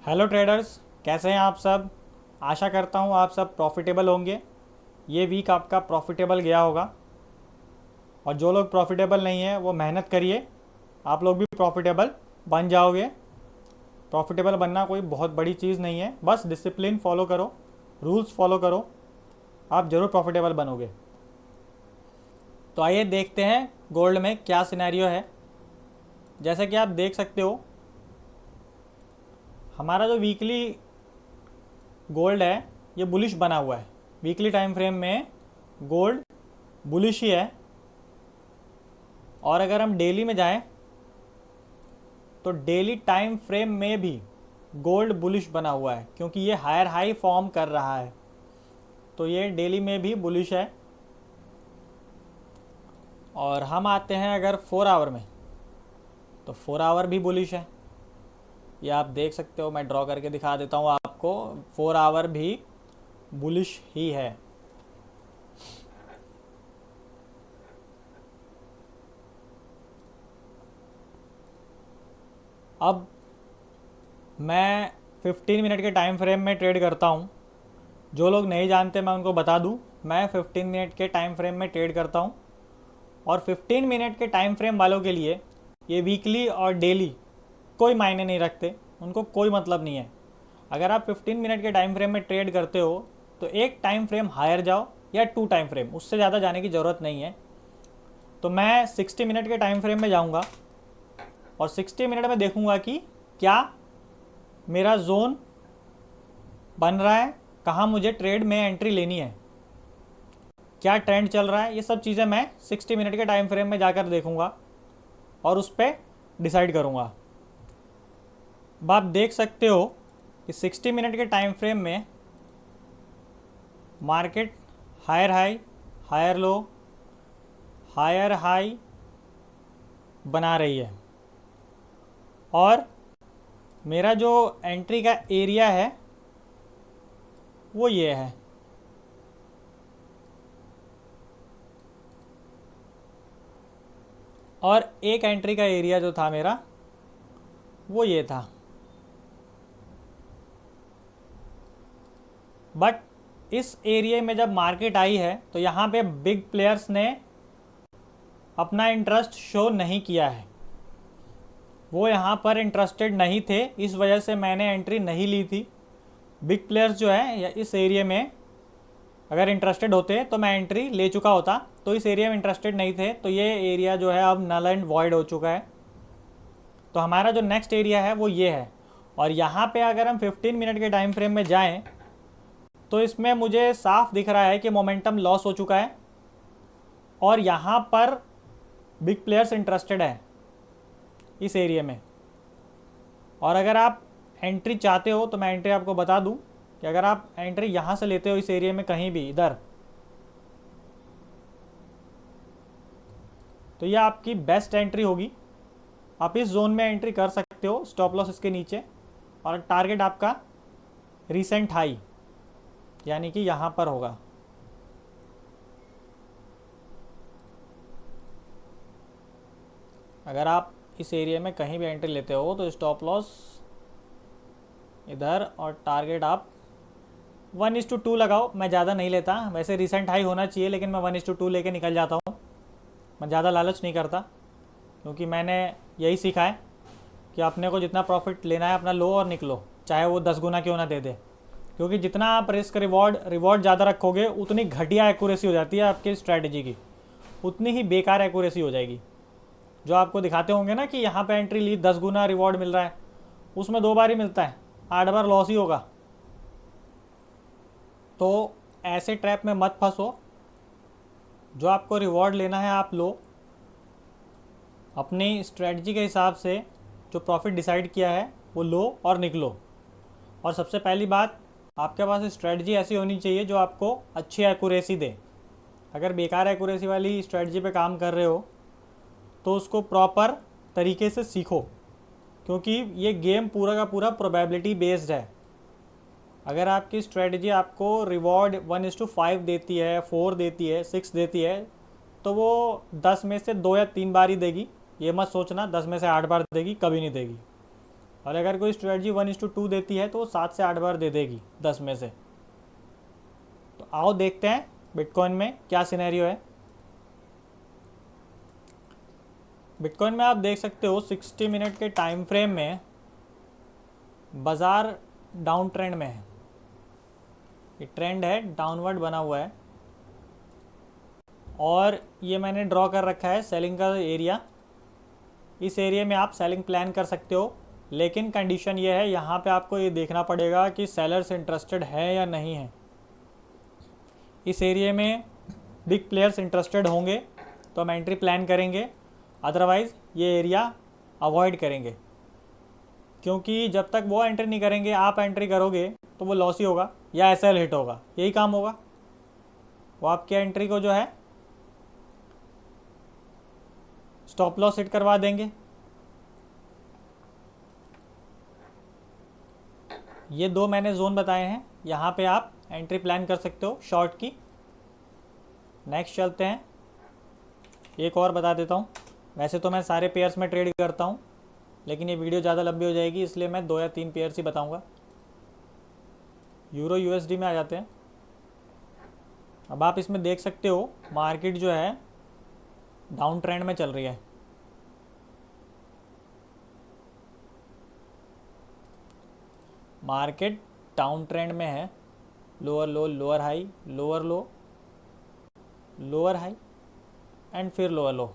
Hello traders, कैसे हैं आप सब। आशा करता हूँ आप सब प्रॉफिटेबल होंगे। ये वीक आपका प्रॉफिटेबल गया होगा। और जो लोग प्रॉफिटेबल नहीं है वो मेहनत करिए, आप लोग भी प्रॉफिटेबल बन जाओगे। प्रॉफिटेबल बनना कोई बहुत बड़ी चीज़ नहीं है, बस डिसिप्लिन फॉलो करो, रूल्स फॉलो करो, आप ज़रूर प्रॉफिटेबल बनोगे। तो आइए देखते हैं गोल्ड में क्या सिनेरियो है। जैसे कि आप देख सकते हो, हमारा जो वीकली गोल्ड है ये बुलिश बना हुआ है। वीकली टाइम फ्रेम में गोल्ड बुलिश ही है। और अगर हम डेली में जाएं तो डेली टाइम फ्रेम में भी गोल्ड बुलिश बना हुआ है, क्योंकि ये हायर हाई फॉर्म कर रहा है। तो ये डेली में भी बुलिश है। और हम आते हैं अगर 4 आवर में, तो 4 आवर भी बुलिश है। ये आप देख सकते हो, मैं ड्रॉ करके दिखा देता हूँ आपको। 4 आवर भी बुलिश ही है। अब मैं 15 मिनट के टाइम फ्रेम में ट्रेड करता हूँ। जो लोग नहीं जानते मैं उनको बता दूँ, मैं 15 मिनट के टाइम फ्रेम में ट्रेड करता हूँ। और 15 मिनट के टाइम फ्रेम वालों के लिए ये वीकली और डेली कोई मायने नहीं रखते, उनको कोई मतलब नहीं है। अगर आप 15 मिनट के टाइम फ्रेम में ट्रेड करते हो तो एक टाइम फ्रेम हायर जाओ या 2 टाइम फ्रेम, उससे ज़्यादा जाने की ज़रूरत नहीं है। तो मैं 60 मिनट के टाइम फ्रेम में जाऊँगा और 60 मिनट में देखूँगा कि क्या मेरा जोन बन रहा है, कहाँ मुझे ट्रेड में एंट्री लेनी है, क्या ट्रेंड चल रहा है। ये सब चीज़ें मैं 60 मिनट के टाइम फ्रेम में जाकर देखूँगा और उस पर डिसाइड करूँगा। अब आप देख सकते हो कि 60 मिनट के टाइम फ्रेम में market higher high, higher low, higher high बना रही है। और मेरा जो एंट्री का एरिया है वो ये है। और एक एंट्री का एरिया जो था मेरा वो ये था। बट इस एरिया में जब मार्केट आई है तो यहाँ पे बिग प्लेयर्स ने अपना इंटरेस्ट शो नहीं किया है। वो यहाँ पर इंटरेस्टेड नहीं थे, इस वजह से मैंने एंट्री नहीं ली थी। बिग प्लेयर्स जो है या इस एरिया में अगर इंटरेस्टेड होते तो मैं एंट्री ले चुका होता। तो इस एरिया में इंटरेस्टेड नहीं थे, तो ये एरिया जो है अब नल एंड वॉइड हो चुका है। तो हमारा जो नेक्स्ट एरिया है वो ये है। और यहाँ पे अगर हम 15 मिनट के टाइम फ्रेम में जाएं तो इसमें मुझे साफ दिख रहा है कि मोमेंटम लॉस हो चुका है और यहाँ पर बिग प्लेयर्स इंटरेस्टेड है इस एरिया में। और अगर आप एंट्री चाहते हो तो मैं एंट्री आपको बता दूं कि अगर आप एंट्री यहाँ से लेते हो इस एरिया में कहीं भी इधर, तो ये आपकी बेस्ट एंट्री होगी। आप इस जोन में एंट्री कर सकते हो, स्टॉप लॉस इसके नीचे। और टारगेट आपका रीसेंट हाई यानी कि यहाँ पर होगा। अगर आप इस एरिया में कहीं भी एंट्री लेते हो तो स्टॉप लॉस इधर और टारगेट आप 1:2 लगाओ। मैं ज़्यादा नहीं लेता, वैसे रिसेंट हाई होना चाहिए, लेकिन मैं 1:2 लेके निकल जाता हूँ। मैं ज़्यादा लालच नहीं करता, क्योंकि मैंने यही सीखा है कि अपने को जितना प्रॉफिट लेना है अपना लो और निकलो, चाहे वो 10 गुना क्यों ना दे दे। क्योंकि जितना आप रिस्क रिवॉर्ड ज़्यादा रखोगे उतनी घटिया एक्यूरेसी हो जाती है आपकी स्ट्रैटेजी की, उतनी ही बेकार एक्यूरेसी हो जाएगी। जो आपको दिखाते होंगे ना कि यहाँ पे एंट्री ली 10 गुना रिवॉर्ड मिल रहा है, उसमें 2 बार ही मिलता है, 8 बार लॉस ही होगा। तो ऐसे ट्रैप में मत फंसो। जो आपको रिवॉर्ड लेना है आप लो, अपनी स्ट्रेटजी के हिसाब से जो प्रॉफिट डिसाइड किया है वो लो और निकलो। और सबसे पहली बात, आपके पास स्ट्रेटजी ऐसी होनी चाहिए जो आपको अच्छी एक्यूरेसी दे। अगर बेकार एक्यूरेसी वाली स्ट्रेटजी पे काम कर रहे हो तो उसको प्रॉपर तरीके से सीखो, क्योंकि ये गेम पूरा का पूरा प्रोबेबिलिटी बेस्ड है। अगर आपकी स्ट्रेटजी आपको रिवॉर्ड 1:5 देती है, 4 देती है, 6 देती है, तो वो 10 में से 2 या 3 बार ही देगी। ये मत सोचना 10 में से 8 बार देगी, कभी नहीं देगी। और अगर कोई स्ट्रेटजी 1:2 देती है तो वो 7 से 8 बार दे देगी 10 में से। तो आओ देखते हैं बिटकॉइन में क्या सिनेरियो है। बिटकॉइन में आप देख सकते हो 60 मिनट के टाइम फ्रेम में बाज़ार डाउन ट्रेंड में है। ये ट्रेंड है, डाउनवर्ड बना हुआ है, और ये मैंने ड्रॉ कर रखा है सेलिंग का एरिया। इस एरिया में आप सेलिंग प्लान कर सकते हो, लेकिन कंडीशन ये है, यहाँ पे आपको ये देखना पड़ेगा कि सेलर्स इंटरेस्टेड है या नहीं है। इस एरिया में बिग प्लेयर्स इंटरेस्टेड होंगे तो हम एंट्री प्लान करेंगे, अदरवाइज़ ये एरिया अवॉइड करेंगे, क्योंकि जब तक वो एंट्री नहीं करेंगे आप एंट्री करोगे तो वो लॉस ही होगा या एसएल हिट होगा, यही काम होगा। वो आपके एंट्री को जो है स्टॉप लॉस हिट करवा देंगे। ये दो मैंने जोन बताए हैं, यहाँ पे आप एंट्री प्लान कर सकते हो शॉर्ट की। नेक्स्ट चलते हैं, एक और बता देता हूँ। वैसे तो मैं सारे पेयर्स में ट्रेड करता हूँ, लेकिन ये वीडियो ज़्यादा लंबी हो जाएगी, इसलिए मैं 2 या 3 पेयर्स ही बताऊँगा। यूरो यूएसडी में आ जाते हैं। अब आप इसमें देख सकते हो मार्केट जो है डाउन ट्रेंड में चल रही है। मार्केट डाउन ट्रेंड में है, lower low, lower high, lower low, lower high and फिर लोअर लो।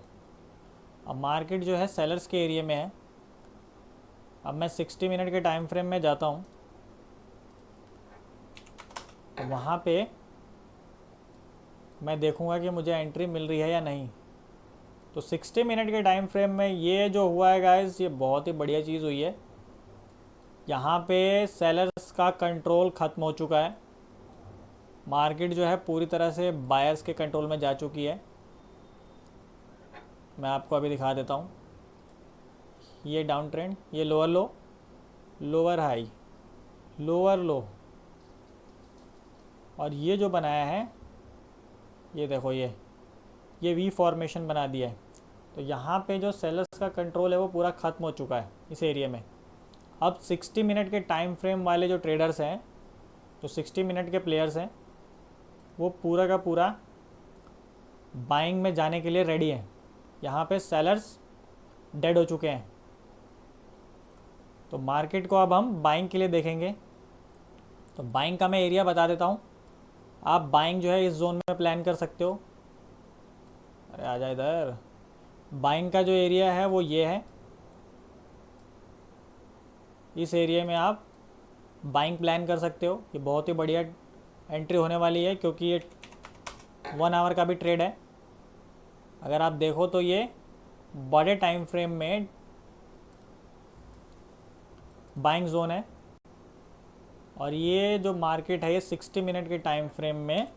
अब मार्केट जो है सेलर्स के एरिया में है। अब मैं 60 मिनट के टाइम फ्रेम में जाता हूँ, तो वहाँ पे मैं देखूँगा कि मुझे एंट्री मिल रही है या नहीं। तो 60 मिनट के टाइम फ्रेम में ये जो हुआ है गाइस, ये बहुत ही बढ़िया चीज़ हुई है। यहाँ पे सेलर्स का कंट्रोल ख़त्म हो चुका है, मार्केट जो है पूरी तरह से बायर्स के कंट्रोल में जा चुकी है। मैं आपको अभी दिखा देता हूँ। ये डाउन ट्रेंड, ये लोअर लो, लोअर हाई, लोअर लो, और ये जो बनाया है, ये देखो, ये वी फॉर्मेशन बना दिया है। तो यहाँ पे जो सेलर्स का कंट्रोल है वो पूरा ख़त्म हो चुका है इस एरिया में। अब 60 मिनट के टाइम फ्रेम वाले जो ट्रेडर्स हैं, जो 60 मिनट के प्लेयर्स हैं, वो पूरा का पूरा बाइंग में जाने के लिए रेडी हैं। यहाँ पे सेलर्स डेड हो चुके हैं। तो मार्केट को अब हम बाइंग के लिए देखेंगे। तो बाइंग का मैं एरिया बता देता हूँ। आप बाइंग जो है इस जोन में प्लान कर सकते हो। अरे आ जाए इधर। बाइंग का जो एरिया है वो ये है। इस एरिया में आप बाइंग प्लान कर सकते हो। ये बहुत ही बढ़िया एंट्री होने वाली है, क्योंकि ये 1 आवर का भी ट्रेड है। अगर आप देखो तो ये बड़े टाइम फ्रेम में बाइंग जोन है, और ये जो मार्केट है ये 60 मिनट के टाइम फ्रेम में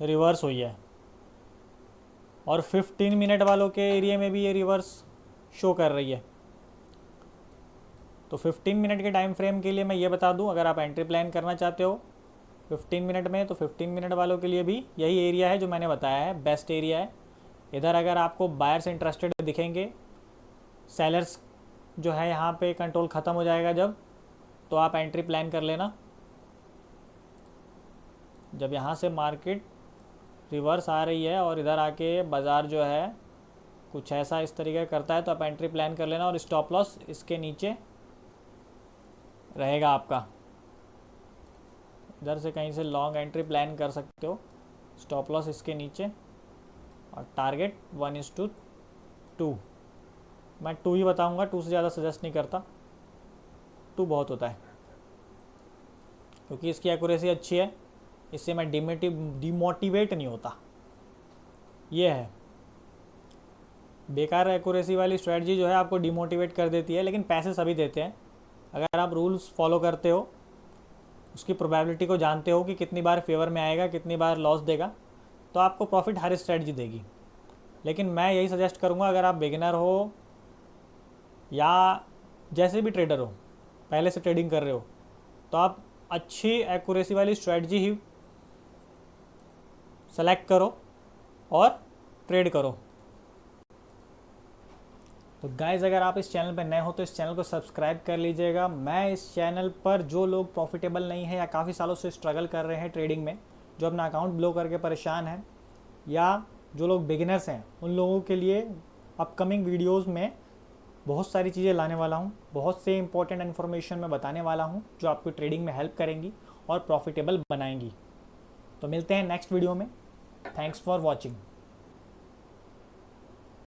रिवर्स हुई है, और 15 मिनट वालों के एरिया में भी ये रिवर्स शो कर रही है। तो 15 मिनट के टाइम फ्रेम के लिए मैं ये बता दूं, अगर आप एंट्री प्लान करना चाहते हो 15 मिनट में, तो 15 मिनट वालों के लिए भी यही एरिया है जो मैंने बताया है, बेस्ट एरिया है। इधर अगर आपको बायर्स इंटरेस्टेड दिखेंगे, सेलर्स जो है यहाँ पे कंट्रोल ख़त्म हो जाएगा जब, तो आप एंट्री प्लान कर लेना। जब यहाँ से मार्केट रिवर्स आ रही है और इधर आके बाज़ार जो है कुछ ऐसा इस तरीके करता है, तो आप एंट्री प्लान कर लेना, और स्टॉप लॉस इसके नीचे रहेगा आपका। इधर से कहीं से लॉन्ग एंट्री प्लान कर सकते हो, स्टॉप लॉस इसके नीचे, और टारगेट 1:2। मैं 2 ही बताऊंगा, 2 से ज़्यादा सजेस्ट नहीं करता, 2 बहुत होता है, क्योंकि इसकी एक्यूरेसी अच्छी है, इससे मैं डिमोटिवेट नहीं होता। ये है बेकार एक्यूरेसी वाली स्ट्रेटजी जो है आपको डिमोटिवेट कर देती है, लेकिन पैसे सभी देते हैं। अगर आप रूल्स फॉलो करते हो, उसकी प्रोबेबिलिटी को जानते हो कि कितनी बार फेवर में आएगा, कितनी बार लॉस देगा, तो आपको प्रॉफिट हर स्ट्रेटजी देगी। लेकिन मैं यही सजेस्ट करूँगा, अगर आप बिगिनर हो या जैसे भी ट्रेडर हो, पहले से ट्रेडिंग कर रहे हो, तो आप अच्छी एक्यूरेसी वाली स्ट्रेटजी ही सेलेक्ट करो और ट्रेड करो। तो गाइज़ अगर आप इस चैनल पर नए हो तो इस चैनल को सब्सक्राइब कर लीजिएगा। मैं इस चैनल पर जो लोग प्रॉफिटेबल नहीं है या काफ़ी सालों से स्ट्रगल कर रहे हैं ट्रेडिंग में, जो अपना अकाउंट ब्लो करके परेशान हैं, या जो लोग बिगिनर्स हैं, उन लोगों के लिए अपकमिंग वीडियोस में बहुत सारी चीज़ें लाने वाला हूँ। बहुत से इंपॉर्टेंट इन्फॉर्मेशन मैं बताने वाला हूँ जो आपको ट्रेडिंग में हेल्प करेंगी और प्रॉफिटेबल बनाएंगी। तो मिलते हैं नेक्स्ट वीडियो में। Thanks for watching.